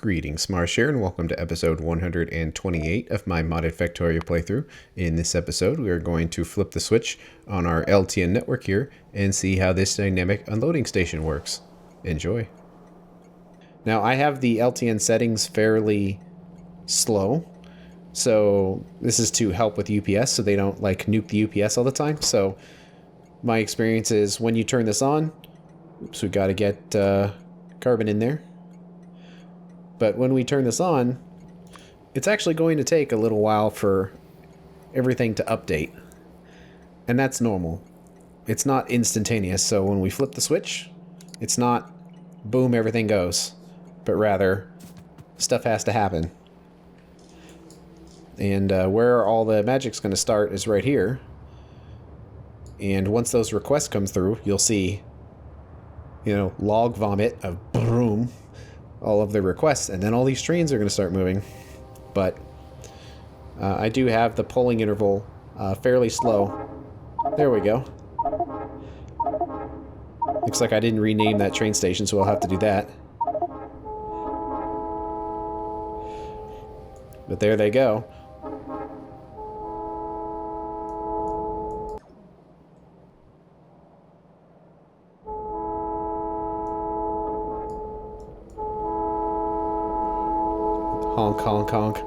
Greetings, Marsh here, and welcome to episode 128 of my modded Factorio playthrough. In this episode, we are going to flip the switch on our LTN network here and see how this dynamic unloading station works. Enjoy. Now, I have the LTN settings fairly slow, so this is to help with UPS so they don't like nuke the UPS all the time. So my experience is when you turn this on, oops, we got to get carbon in there. But when we turn this on, it's actually going to take a little while for everything to update. And that's normal. It's not instantaneous, so when we flip the switch, it's not boom, everything goes. But rather, stuff has to happen. And where all the magic's going to start is right here. And once those requests come through, you'll see, log vomit of boom. All of the requests, and then all these trains are going to start moving. But I do have the polling interval fairly slow. There we go. Looks like I didn't rename that train station, so I'll have to do that. But there they go. Honk, honk, honk.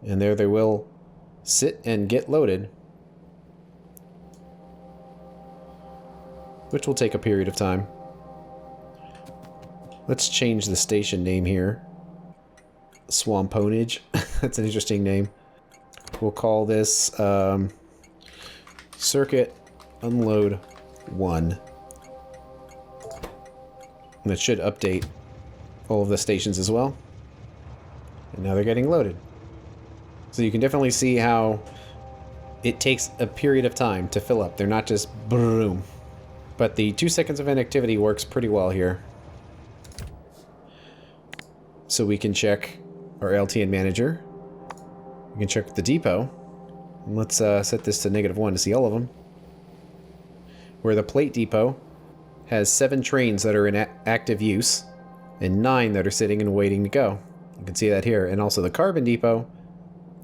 And there they will sit and get loaded, which will take a period of time. Let's change the station name here. Swamponage. That's an interesting name. We'll call this Circuit Unload 1. And it should update all of the stations as well. And now they're getting loaded. So you can definitely see how it takes a period of time to fill up. They're not just boom. But the 2 seconds of inactivity works pretty well here. So we can check our LTN manager. We can check the depot. And let's set this to -1 to see all of them. Where the plate depot has 7 trains that are in active use and 9 that are sitting and waiting to go. You can see that here. And also the carbon depot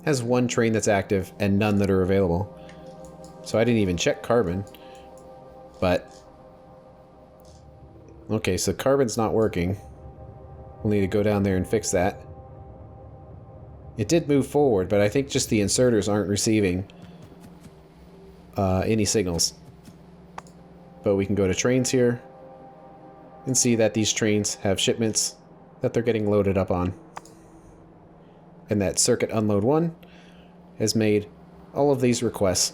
has 1 train that's active and none that are available. So I didn't even check carbon. But okay, so carbon's not working. We'll need to go down there and fix that. It did move forward, but I think just the inserters aren't receiving any signals. But we can go to trains here and see that these trains have shipments that they're getting loaded up on. And that Circuit Unload 1 has made all of these requests.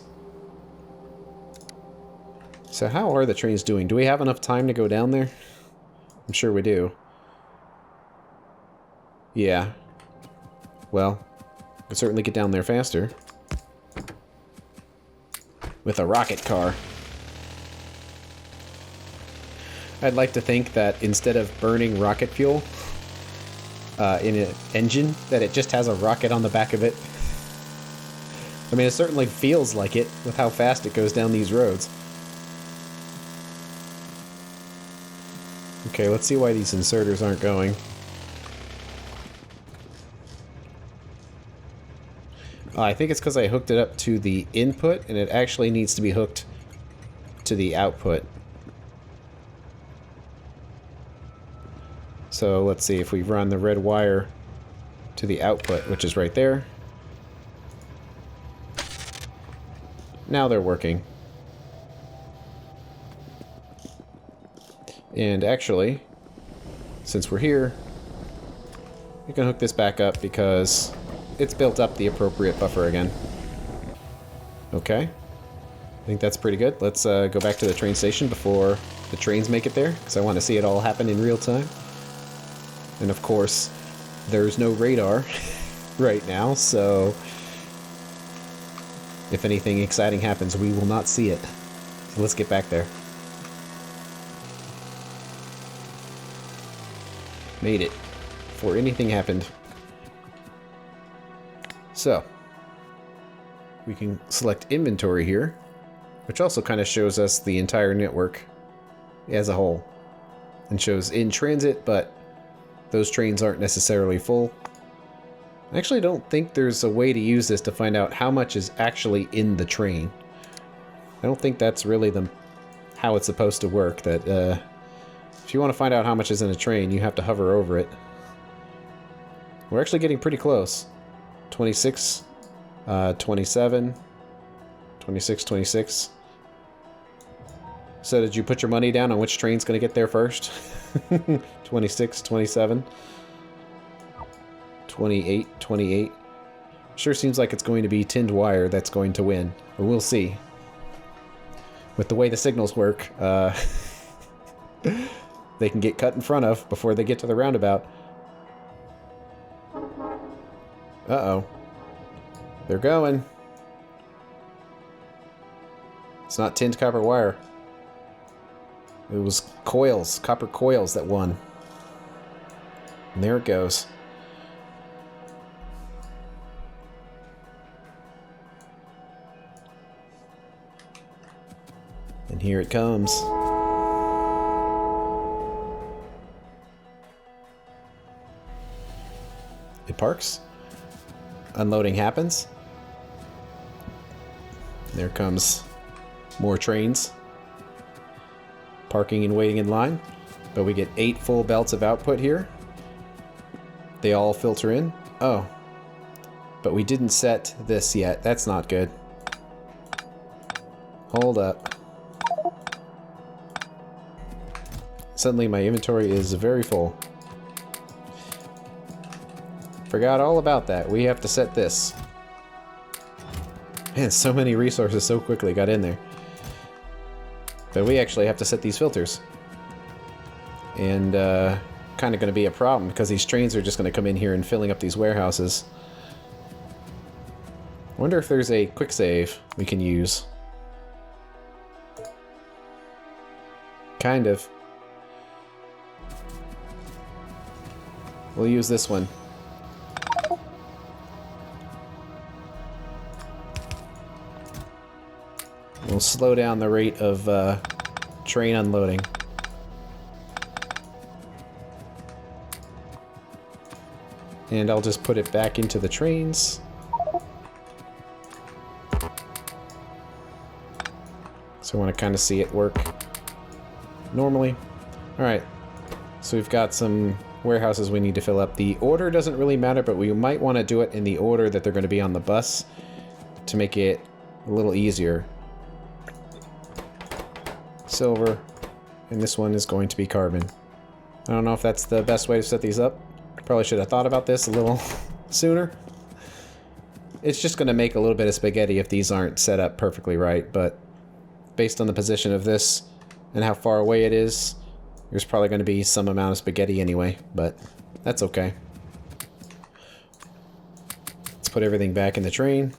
So how are the trains doing? Do we have enough time to go down there? I'm sure we do. Yeah. Well, we can certainly get down there faster. With a rocket car. I'd like to think that instead of burning rocket fuel in an engine, that it just has a rocket on the back of it. I mean, it certainly feels like it with how fast it goes down these roads. Okay, let's see why these inserters aren't going. I think it's because I hooked it up to the input, and it actually needs to be hooked to the output. So let's see if we run the red wire to the output, which is right there. Now they're working. And actually, since we're here, we can hook this back up because it's built up the appropriate buffer again. Okay. I think that's pretty good. Let's go back to the train station before the trains make it there, because I want to see it all happen in real time. And of course, there's no radar right now, so if anything exciting happens, we will not see it. So let's get back there. Made it. Before anything happened. So, we can select inventory here, which also kind of shows us the entire network as a whole. And shows in transit, but those trains aren't necessarily full. I actually don't think there's a way to use this to find out how much is actually in the train. I don't think that's really how it's supposed to work. That if you want to find out how much is in a train, you have to hover over it. We're actually getting pretty close. 26, 27, 26, 26. So did you put your money down on which train's going to get there first? 26, 27, 28, 28. Sure seems like it's going to be tinned wire that's going to win. But we'll see. With the way the signals work, they can get cut in front of before they get to the roundabout. Uh-oh. They're going. It's not tinned copper wire. It was coils, copper coils that won. And there it goes. And here it comes. It parks. Unloading happens. There comes more trains. Parking and waiting in line. But we get 8 full belts of output here. They all filter in. Oh. But we didn't set this yet. That's not good. Hold up. Suddenly my inventory is very full. Forgot all about that. We have to set this. Man, so many resources so quickly got in there. But we actually have to set these filters. And kind of going to be a problem because these trains are just going to come in here and filling up these warehouses. I wonder if there's a quick save we can use. Kind of. We'll use this one. We'll slow down the rate of train unloading. And I'll just put it back into the trains. So I want to kind of see it work normally. Alright, so we've got some warehouses we need to fill up. The order doesn't really matter, but we might want to do it in the order that they're going to be on the bus to make it a little easier. Silver, and this one is going to be carbon. I don't know if that's the best way to set these up. Probably should have thought about this a little sooner. It's just going to make a little bit of spaghetti if these aren't set up perfectly right, but based on the position of this and how far away it is, there's probably going to be some amount of spaghetti anyway, but that's okay. Let's put everything back in the train.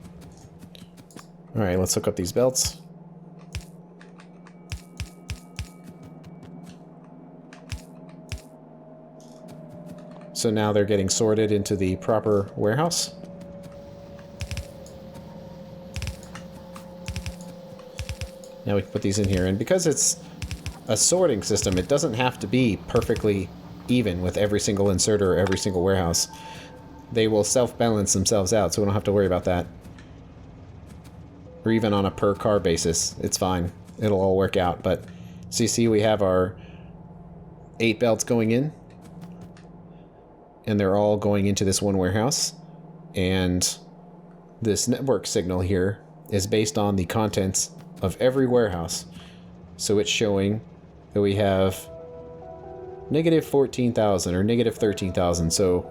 Alright, let's hook up these belts. So now they're getting sorted into the proper warehouse. Now we can put these in here, and because it's a sorting system, it doesn't have to be perfectly even with every single inserter or every single warehouse. They will self-balance themselves out, so we don't have to worry about that. Or even on a per car basis, it's fine. It'll all work out. But so you see we have our 8 belts going in, and they're all going into this one warehouse. And this network signal here is based on the contents of every warehouse. So it's showing that we have negative 14,000 or negative 13,000. So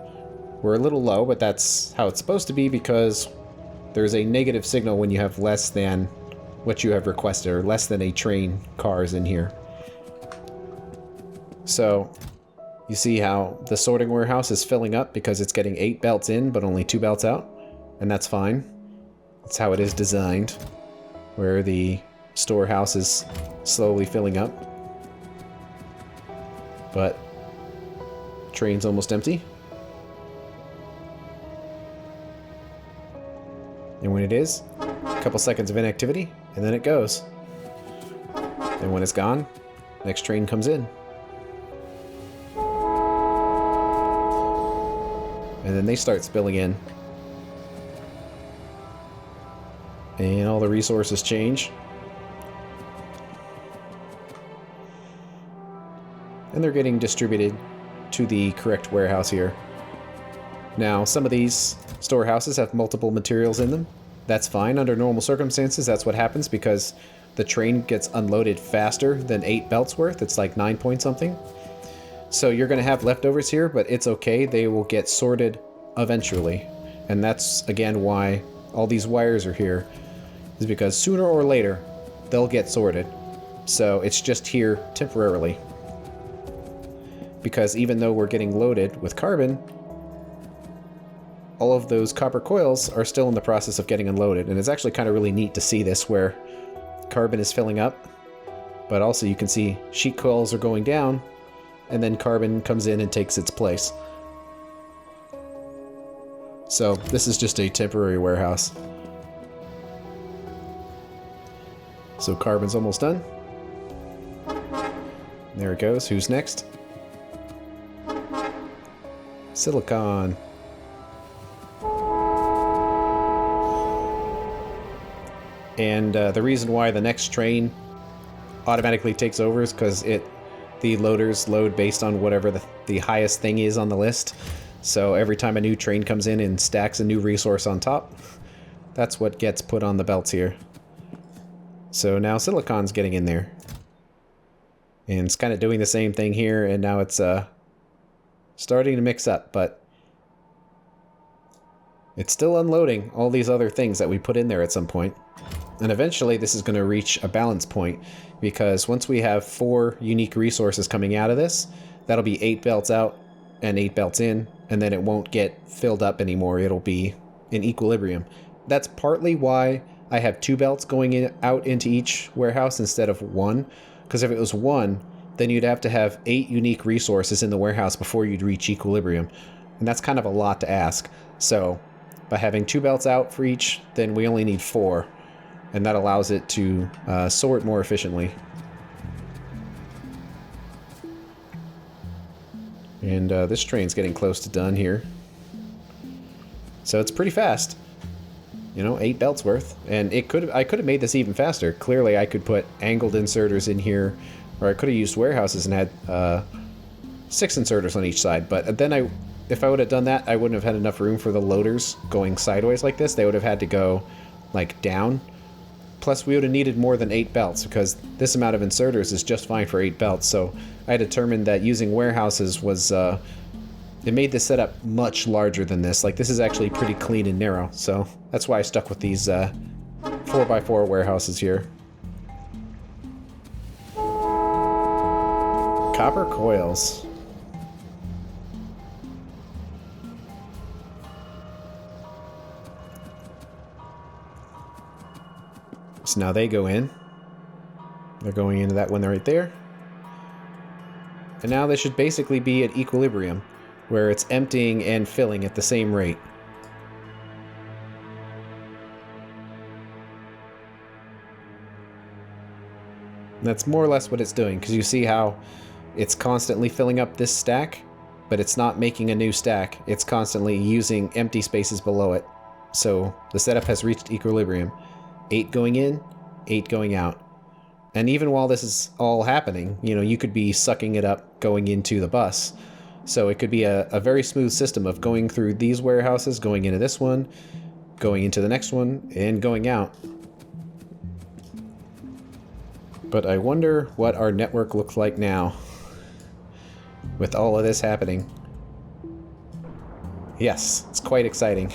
we're a little low, but that's how it's supposed to be because there's a negative signal when you have less than what you have requested, or less than a train cars in here. So you see how the sorting warehouse is filling up because it's getting 8 belts in, but only 2 belts out, and that's fine. That's how it is designed, where the storehouse is slowly filling up. But train's almost empty. And when it is, a couple seconds of inactivity, and then it goes. And when it's gone, next train comes in. And then they start spilling in. And all the resources change. And they're getting distributed to the correct warehouse here. Now, some of these storehouses have multiple materials in them. That's fine under normal circumstances. That's what happens because the train gets unloaded faster than 8 belts worth. It's like 9 point something. So you're going to have leftovers here, but it's okay. They will get sorted eventually. And that's, again, why all these wires are here, is because sooner or later, they'll get sorted. So it's just here temporarily. Because even though we're getting loaded with carbon, all of those copper coils are still in the process of getting unloaded. And it's actually kind of really neat to see this, where carbon is filling up, but also you can see sheet coils are going down, and then carbon comes in and takes its place. So this is just a temporary warehouse. So carbon's almost done. There it goes. Who's next? Silicon. And the reason why the next train automatically takes over is because the loaders load based on whatever the highest thing is on the list. So every time a new train comes in and stacks a new resource on top, that's what gets put on the belts here. So now Silicon's getting in there. And it's kind of doing the same thing here, and now it's starting to mix up, but it's still unloading all these other things that we put in there at some point. And eventually this is going to reach a balance point, because once we have 4 unique resources coming out of this, that'll be 8 belts out and 8 belts in, and then it won't get filled up anymore. It'll be in equilibrium. That's partly why I have 2 belts going out into each warehouse instead of 1, because if it was 1, then you'd have to have 8 unique resources in the warehouse before you'd reach equilibrium. And that's kind of a lot to ask. So by having 2 belts out for each, then we only need 4. And that allows it to sort more efficiently. And this train's getting close to done here. So it's pretty fast. You know, 8 belts worth. And I could have made this even faster. Clearly I could put angled inserters in here, or I could have used warehouses and had 6 inserters on each side. But then if I would have done that, I wouldn't have had enough room for the loaders going sideways like this. They would have had to go like down. Plus we would have needed more than 8 belts, because this amount of inserters is just fine for 8 belts. So I determined that using warehouses was, it made this setup much larger than this. Like, this is actually pretty clean and narrow. So that's why I stuck with these 4x4 warehouses here. Copper coils. So now they go in. They're going into that one right there. And now they should basically be at equilibrium, where it's emptying and filling at the same rate. And that's more or less what it's doing, because you see how it's constantly filling up this stack, but it's not making a new stack. It's constantly using empty spaces below it. So the setup has reached equilibrium. 8 going in, 8 going out. And even while this is all happening, you know, you could be sucking it up going into the bus. So it could be a very smooth system of going through these warehouses, going into this one, going into the next one, and going out. But I wonder what our network looks like now with all of this happening. Yes, it's quite exciting.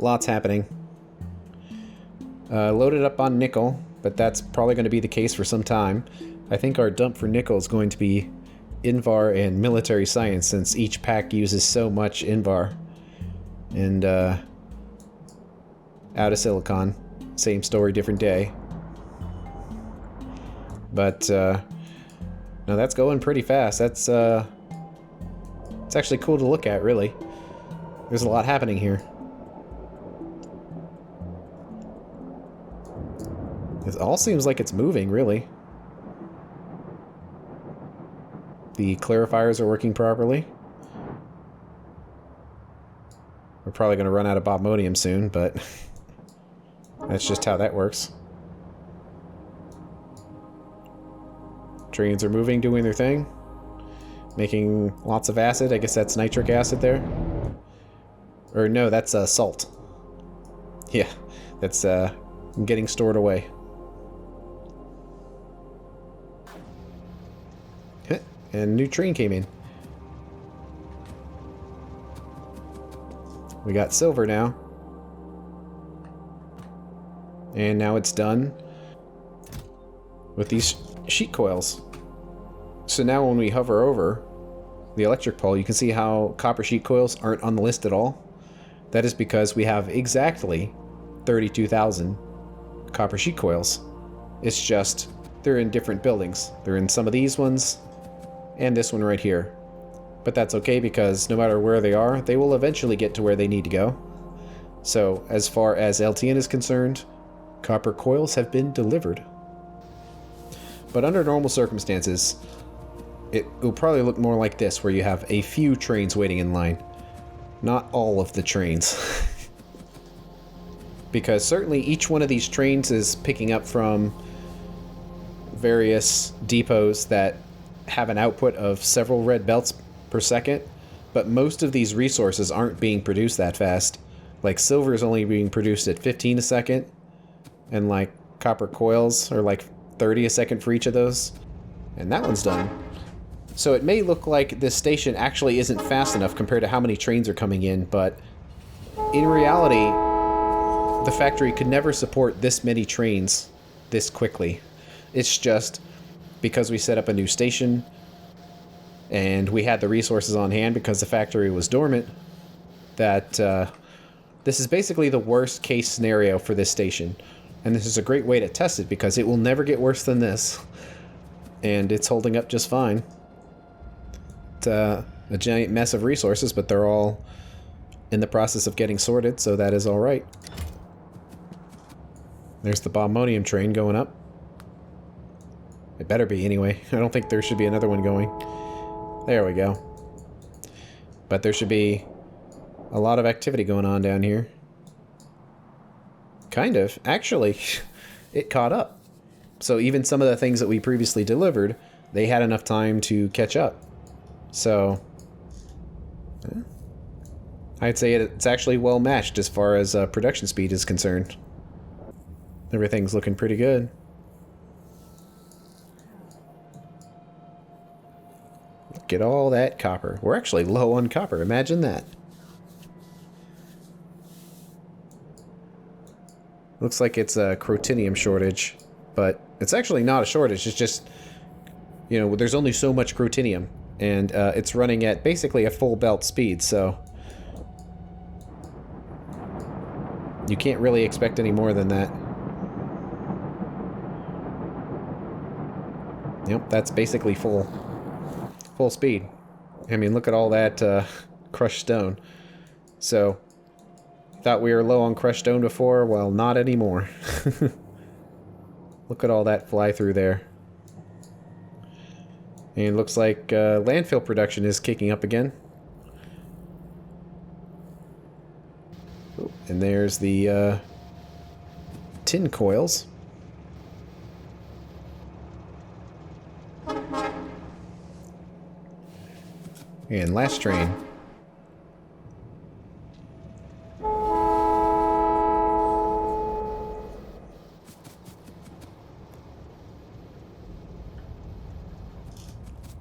Lots happening. Loaded up on nickel, but that's probably going to be the case for some time. I think our dump for nickel is going to be Invar and military science, since each pack uses so much Invar. And out of silicon. Same story, different day. But no, that's going pretty fast. That's it's actually cool to look at, really. There's a lot happening here. It all seems like it's moving, really. The clarifiers are working properly. We're probably going to run out of bobmonium soon, but that's just how that works. Trains are moving, doing their thing. Making lots of acid. I guess that's nitric acid there. Or no, that's salt. Yeah, that's getting stored away. And a new train came in. We got silver now. And now it's done with these sheet coils. So now when we hover over the electric pole, you can see how copper sheet coils aren't on the list at all. That is because we have exactly 32,000 copper sheet coils. It's just they're in different buildings. They're in some of these ones and this one right here. But that's okay because no matter where they are, they will eventually get to where they need to go. So as far as LTN is concerned, copper coils have been delivered. But under normal circumstances, it will probably look more like this, where you have a few trains waiting in line. Not all of the trains. Because certainly each one of these trains is picking up from various depots that have an output of several red belts per second, but most of these resources aren't being produced that fast. Like silver is only being produced at 15 a second, and like copper coils are like 30 a second for each of those. And that one's done. So it may look like this station actually isn't fast enough compared to how many trains are coming in, but in reality, the factory could never support this many trains this quickly. It's just because we set up a new station and we had the resources on hand because the factory was dormant, that this is basically the worst case scenario for this station. And this is a great way to test it because it will never get worse than this. And it's holding up just fine. It's a giant mess of resources, but they're all in the process of getting sorted, so that is alright. There's the bobmonium train going up. It better be anyway. I don't think there should be another one going. There we go. But there should be a lot of activity going on down here. Kind of. Actually, it caught up. So even some of the things that we previously delivered, they had enough time to catch up. So I'd say it's actually well matched as far as production speed is concerned. Everything's looking pretty good. Look at all that copper. We're actually low on copper. Imagine that. Looks like it's a crotinium shortage, but it's actually not a shortage. It's just, you know, there's only so much crotinium, and it's running at basically a full belt speed, so you can't really expect any more than that. Yep, that's basically full speed. I mean, look at all that crushed stone. So, thought we were low on crushed stone before? Well, not anymore. Look at all that fly through there. And looks like landfill production is kicking up again. Oh, and there's the tin coils. And last train.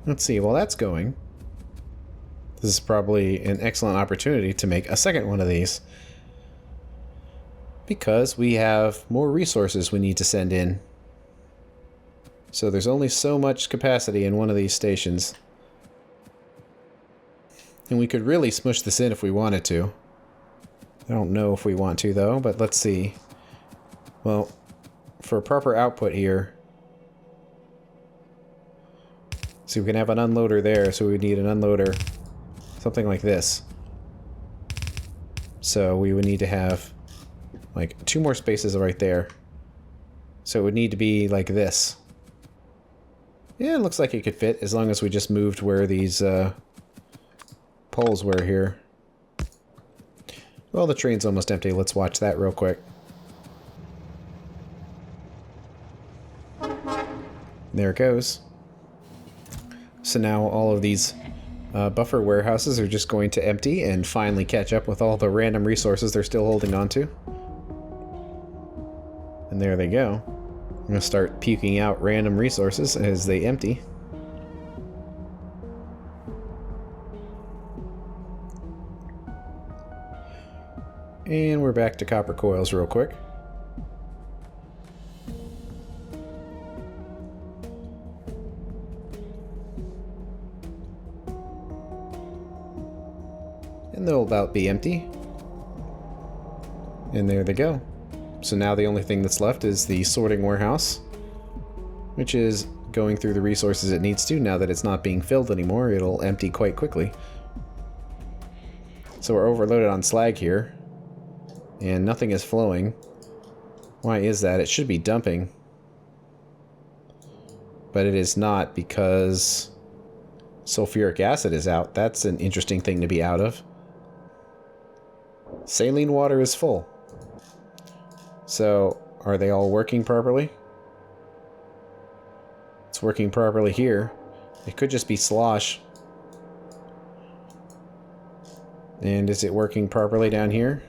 Let's see, while that's going, this is probably an excellent opportunity to make a second one of these. Because we have more resources we need to send in. So there's only so much capacity in one of these stations. And we could really smush this in if we wanted to. I don't know if we want to though, but let's see. Well, for proper output here, see, we can have an unloader there, so we would need an unloader, something like this. So we would need to have like 2 more spaces right there. So it would need to be like this. Yeah, it looks like it could fit as long as we just moved where these poles were here. Well, the train's almost empty. Let's watch that real quick. There it goes. So now all of these buffer warehouses are just going to empty and finally catch up with all the random resources they're still holding on to. And there they go. I'm going to start puking out random resources as they empty. And we're back to copper coils real quick. And they'll about be empty. And there they go. So now the only thing that's left is the sorting warehouse, which is going through the resources it needs to. Now that it's not being filled anymore, it'll empty quite quickly. So we're overloaded on slag here, and nothing is flowing. Why is that? It should be dumping. But it is not because sulfuric acid is out. That's an interesting thing to be out of. Saline water is full. So, are they all working properly? It's working properly here. It could just be slosh. And is it working properly down here?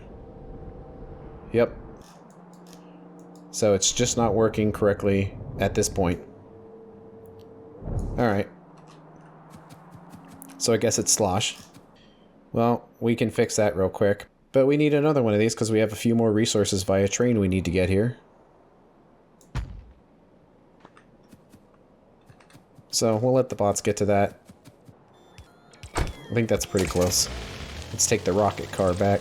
Yep. So it's just not working correctly at this point. Alright. So I guess it's slosh. Well, we can fix that real quick. But we need another one of these because we have a few more resources via train we need to get here. So we'll let the bots get to that. I think that's pretty close. Let's take the rocket car back.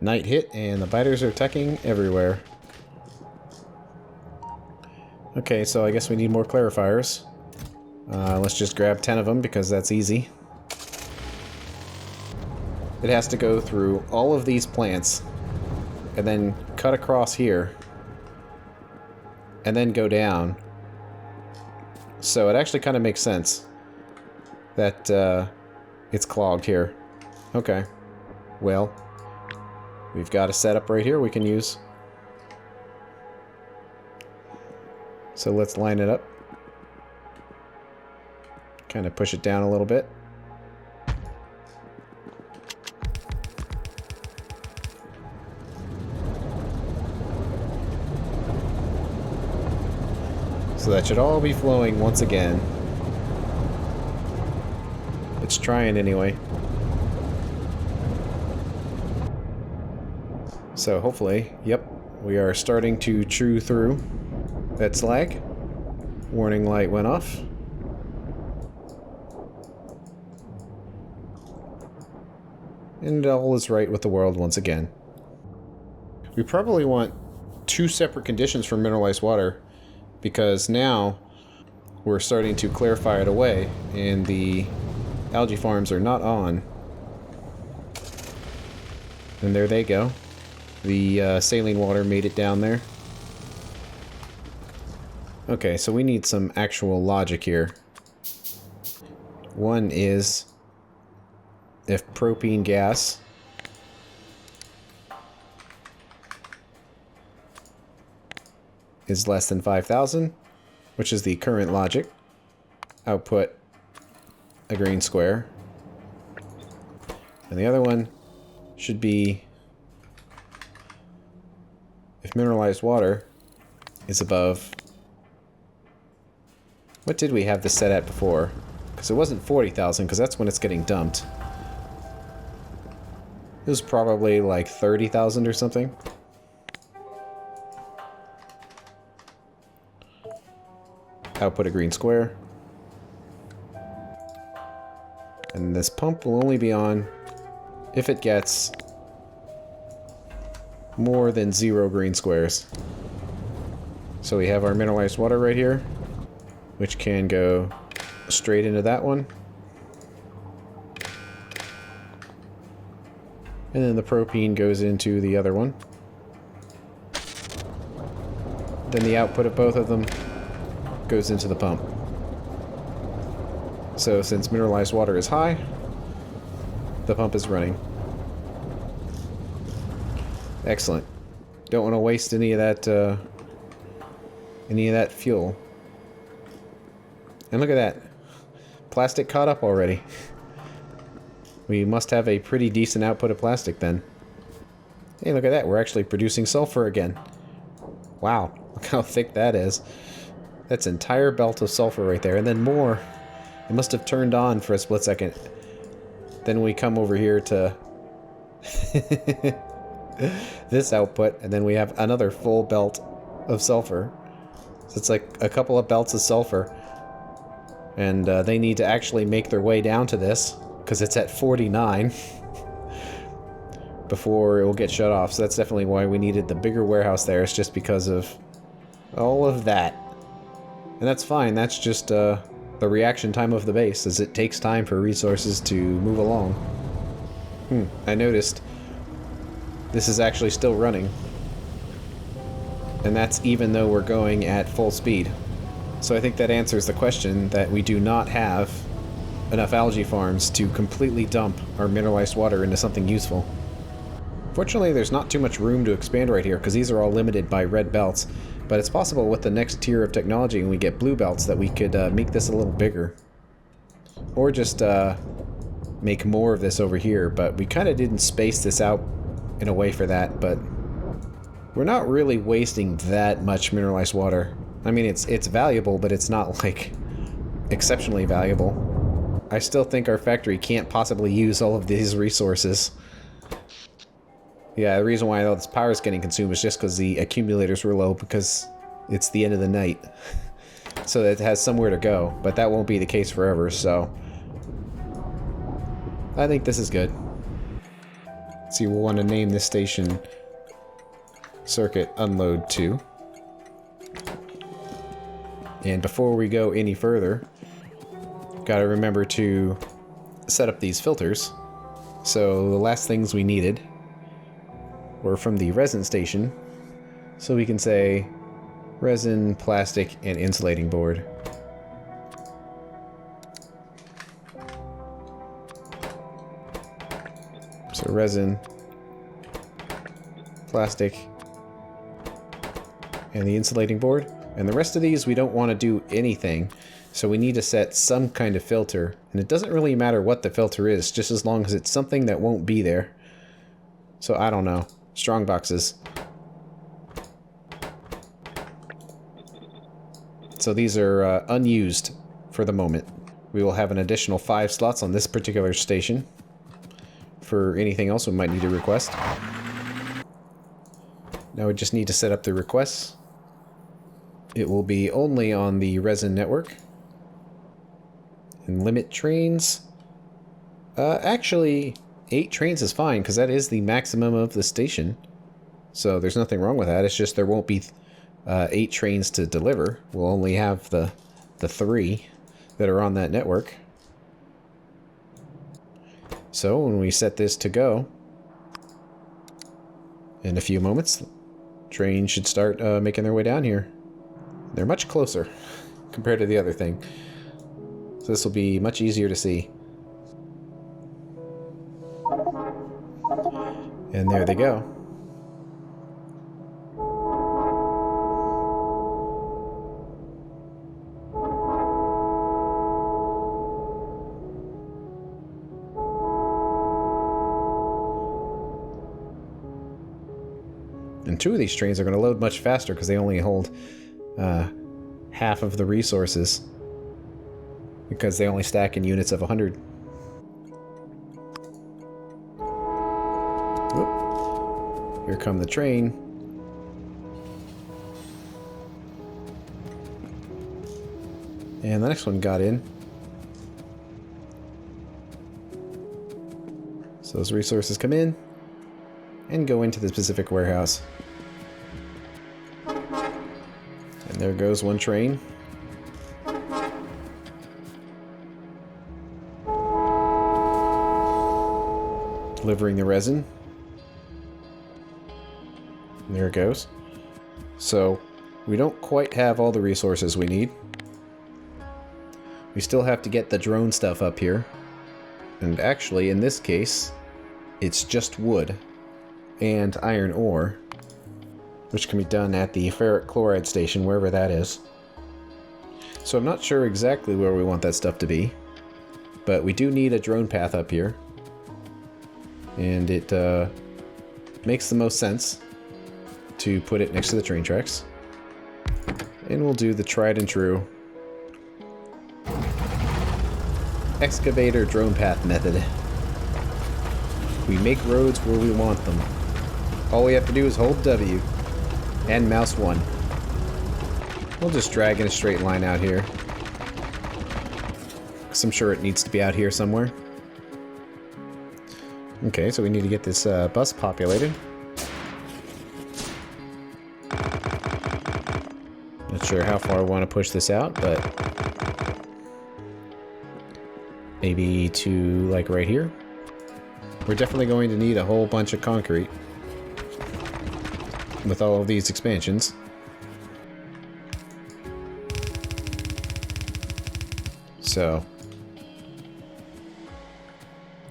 Night hit and the biters are attacking everywhere. Okay, so I guess we need more clarifiers. Let's just grab 10 of them because that's easy. It has to go through all of these plants and then cut across here and then go down. So it actually kind of makes sense that it's clogged here. Okay. Well, we've got a setup right here we can use. So let's line it up. Kind of push it down a little bit. So that should all be flowing once again. It's trying anyway. So hopefully, yep, we are starting to chew through that slag. Warning light went off. And all is right with the world once again. We probably want 2 separate conditions for mineralized water, because now we're starting to clarify it away and the algae farms are not on. And there they go. The saline water made it down there. Okay, so we need some actual logic here. One is if propane gas is less than 5,000, which is the current logic, output a green square. And the other one should be if mineralized water is above... What did we have this set at before? Because it wasn't 40,000, because that's when it's getting dumped. It was probably like 30,000 or something. Output a green square. And this pump will only be on if it gets more than 0 green squares. So we have our mineralized water right here, which can go straight into that one. And then the propane goes into the other one. then the output of both of them goes into the pump. So since mineralized water is high, the pump is running. Excellent. Don't want to waste any of that fuel. And look at that. Plastic caught up already. We must have a pretty decent output of plastic then. Hey, look at that. We're actually producing sulfur again. Wow. Look how thick that is. That's an entire belt of sulfur right there. And then more. It must have turned on for a split second. Then we come over here to this output, and then we have another full belt of sulfur. So it's like a couple of belts of sulfur. And they need to actually make their way down to this, because it's at 49 before it will get shut off. So that's definitely why we needed the bigger warehouse there. It's just because of all of that. And that's fine. That's just the reaction time of the base, as it takes time for resources to move along. I noticed this is actually still running. And that's even though we're going at full speed. So I think that answers the question that we do not have enough algae farms to completely dump our mineralized water into something useful. Fortunately, there's not too much room to expand right here, because these are all limited by red belts. But it's possible with the next tier of technology, when we get blue belts, that we could make this a little bigger. Or just make more of this over here, but we kind of didn't space this out in a way for that, but we're not really wasting that much mineralized water. I mean, it's valuable, but it's not, like, exceptionally valuable. I still think our factory can't possibly use all of these resources. Yeah, the reason why all this power is getting consumed is just because the accumulators were low, because it's the end of the night. So that it has somewhere to go, but that won't be the case forever, so I think this is good. Let's see, we'll want to name this station Circuit Unload 2. And before we go any further, gotta remember to set up these filters. So the last things we needed were from the resin station. So we can say resin, plastic, and insulating board. So resin, plastic, and the insulating board. And the rest of these we don't want to do anything, so we need to set some kind of filter. And it doesn't really matter what the filter is, just as long as it's something that won't be there. So I don't know. Strong boxes. So these are unused for the moment. We will have an additional 5 slots on this particular station for anything else we might need to request. Now we just need to set up the requests. It will be only on the resin network. And limit trains. Actually, 8 trains is fine, because that is the maximum of the station. So there's nothing wrong with that. It's just there won't be 8 trains to deliver. We'll only have the 3 that are on that network. So when we set this to go, in a few moments, trains should start making their way down here. They're much closer compared to the other thing. So this will be much easier to see. And there they go. And 2 of these trains are going to load much faster because they only hold half of the resources, because they only stack in units of 100. Whoop. Here come the train. And the next one got in. So those resources come in and go into the specific warehouse. And there goes one train. Delivering the resin. And there it goes. So We don't quite have all the resources we need. We still have to get the drone stuff up here. And actually, in this case, it's just wood and iron ore, which can be done at the ferric chloride station, wherever that is. So I'm not sure exactly where we want that stuff to be, but we do need a drone path up here. And it makes the most sense to put it next to the train tracks. And we'll do the tried and true excavator drone path method. We make roads where we want them. All we have to do is hold W and mouse 1. We'll just drag in a straight line out here, because I'm sure it needs to be out here somewhere. Okay, so we need to get this bus populated. Not sure how far I want to push this out, but maybe to like right here. We're definitely going to need a whole bunch of concrete with all of these expansions. So,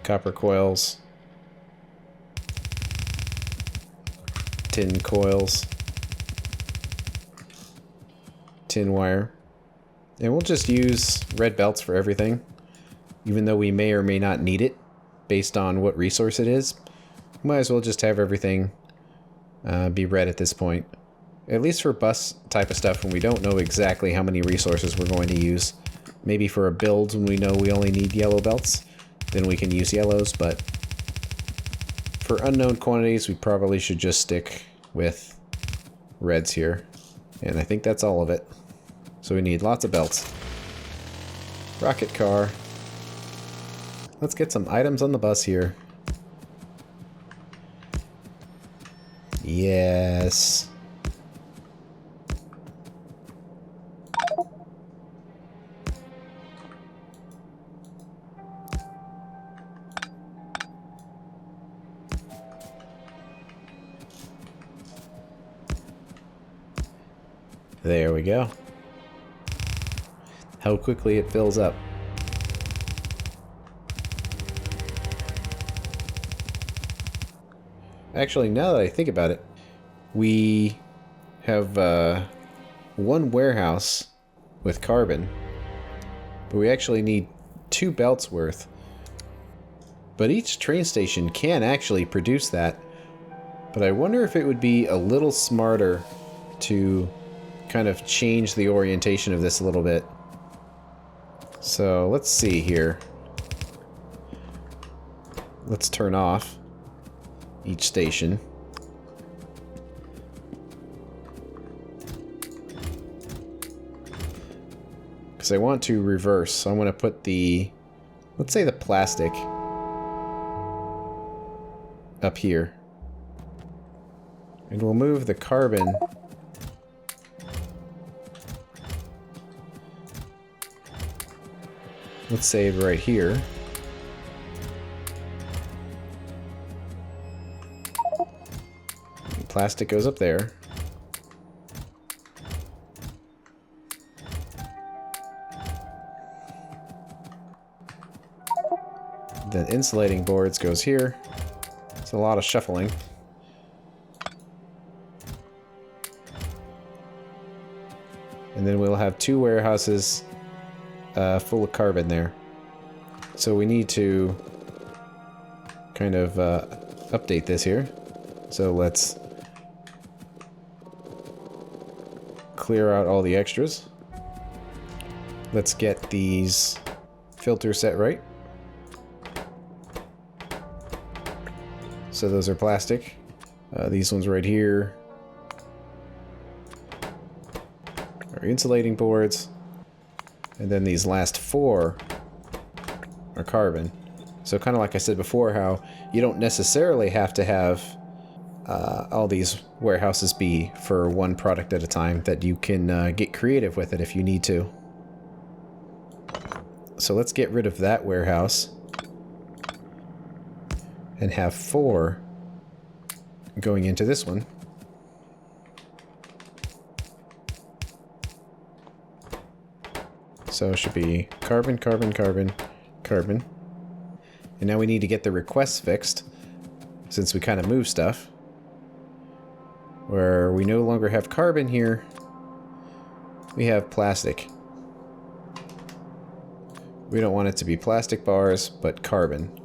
copper coils, tin coils, tin wire, and we'll just use red belts for everything, even though we may or may not need it based on what resource it is. Might as well just have everything be red at this point, at least for bus type of stuff when we don't know exactly how many resources we're going to use. Maybe for a build when we know we only need yellow belts, then we can use yellows, but for unknown quantities we probably should just stick with reds here. And I think that's all of it. So we need lots of belts. Rocket car. Let's get some items on the bus here. Yes. There we go. How quickly it fills up. Actually, now that I think about it, we have one warehouse with carbon, but we actually need 2 belts worth. But each train station can actually produce that. But I wonder if it would be a little smarter to kind of change the orientation of this a little bit. So let's see here. Let's turn off each station. Because I want to reverse. So I'm going to put the, let's say the plastic up here. And we'll move the carbon let's say right here. Plastic goes up there. The insulating boards goes here. It's a lot of shuffling. And then we'll have 2 warehouses full of carbon there. So we need to kind of update this here. So let's clear out all the extras. Let's get these filters set right. So those are plastic. These ones right here are insulating boards. And then these last 4 are carbon. So kind of like I said before, how you don't necessarily have to have all these warehouses be for one product at a time, that you can get creative with it if you need to. So let's get rid of that warehouse and have 4 going into this one. So it should be carbon, carbon, carbon, carbon. And now we need to get the requests fixed, since we kind of move stuff. Where we no longer have carbon here, we have plastic. We don't want it to be plastic bars, but carbon.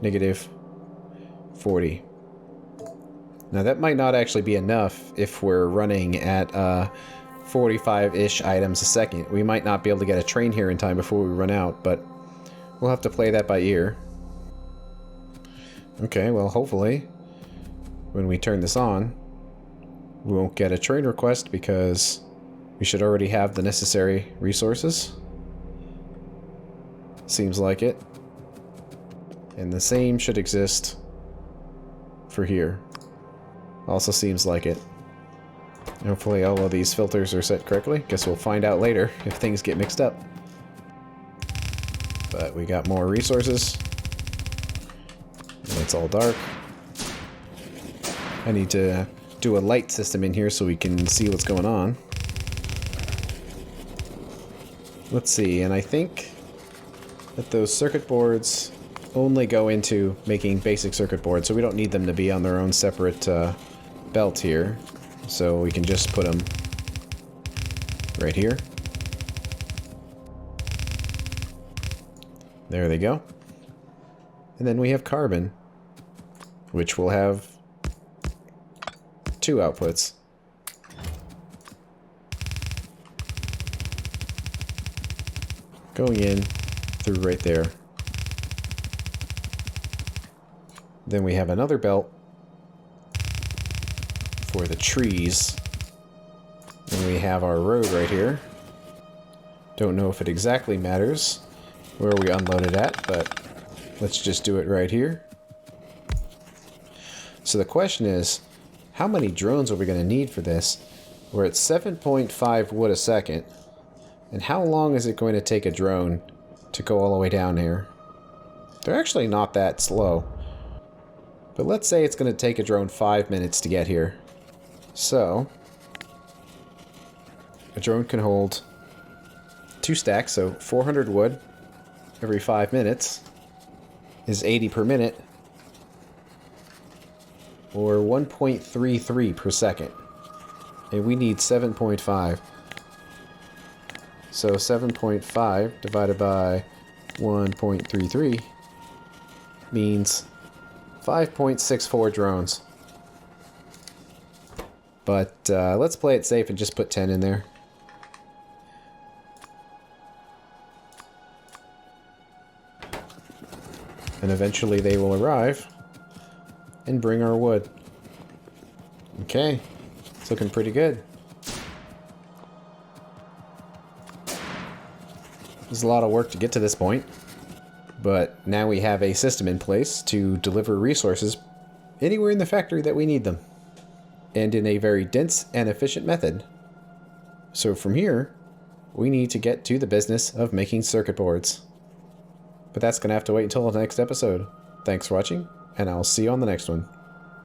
Negative 40. Now that might not actually be enough if we're running at 45-ish items a second. We might not be able to get a train here in time before we run out, but we'll have to play that by ear. Okay, well hopefully when we turn this on, we won't get a train request because we should already have the necessary resources. Seems like it. And the same should exist for here. Also seems like it. Hopefully all of these filters are set correctly. Guess we'll find out later if things get mixed up. But we got more resources. And it's all dark. I need to do a light system in here so we can see what's going on. Let's see, and I think that those circuit boards only go into making basic circuit boards, so we don't need them to be on their own separate belt here. So we can just put them right here. There they go. And then we have carbon, which will have 2 outputs. Going in through right there. Then we have another belt for the trees. And we have our road right here. Don't know if it exactly matters where we unload it at, but let's just do it right here. So the question is, how many drones are we going to need for this? We're at 7.5 wood a second. And how long is it going to take a drone to go all the way down here? They're actually not that slow. But let's say it's going to take a drone 5 minutes to get here. So, a drone can hold 2 stacks, so 400 wood every 5 minutes is 80 per minute, or 1.33 per second. And we need 7.5. So 7.5 divided by 1.33 means 5.64 drones. But let's play it safe and just put 10 in there. And eventually they will arrive and bring our wood. Okay, it's looking pretty good. There's a lot of work to get to this point, but now we have a system in place to deliver resources anywhere in the factory that we need them, and in a very dense and efficient method. So from here, we need to get to the business of making circuit boards. But that's going to have to wait until the next episode. Thanks for watching, and I'll see you on the next one.